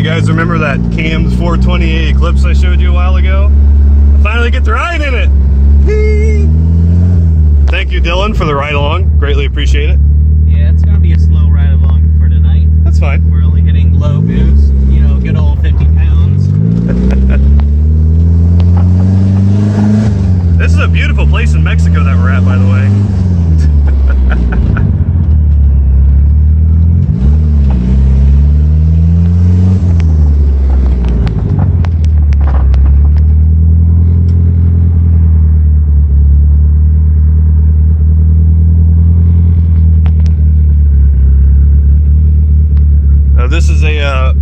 guys remember that Cam's 420A Eclipse I showed you a while ago? I finally get to ride in it! Thank you, Dylan, for the ride along. Greatly appreciate it. Yeah, it's gonna be a slow ride along for tonight. That's fine. We're only hitting low boost, you know, good old 50 pounds. This is a beautiful place in Mexico that we're at, by the way. This is a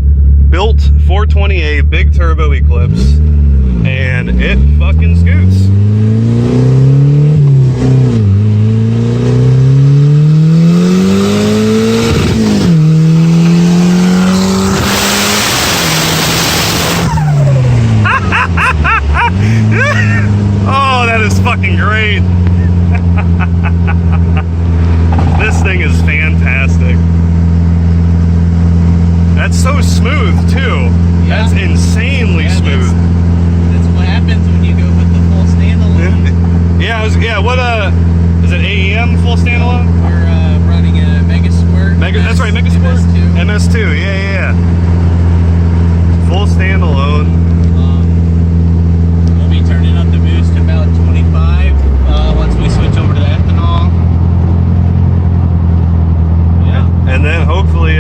built 420A big turbo Eclipse, and it fucking scoots. Oh, that is fucking great. This thing is fantastic. That's so smooth too. Yeah. That's insanely smooth. That's what happens when you go with the full standalone. Yeah, what is it AEM full standalone? We're running a Mega Squirt. That's right, Mega Squirt. MS2, yeah. Full standalone. We'll be turning up the boost to about 25 once we switch over to the ethanol. Yeah. And then hopefully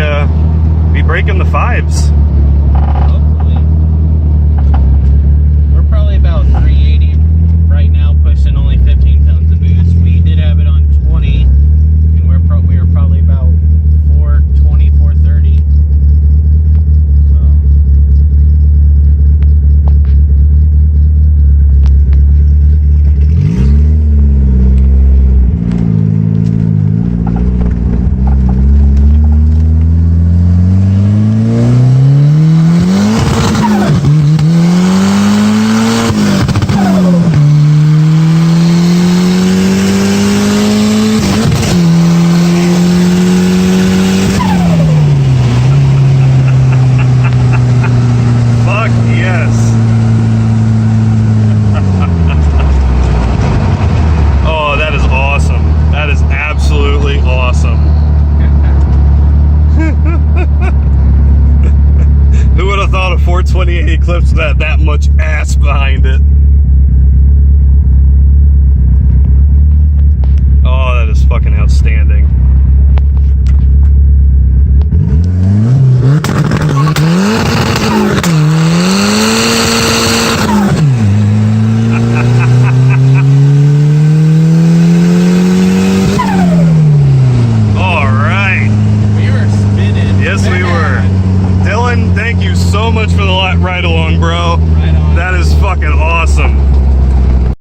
be breaking the fives. Hopefully. We're probably about 380 right now, pushing only 15 tons of boost. We did have it on 20, and we were probably about 420, 430. Who would have thought a 420A Eclipse with that much ass behind it? Oh, that is fucking outstanding. All right. We were spinning. Yes, we were. Dylan, thank you so much for the ride along, bro. Right on. That is fucking awesome.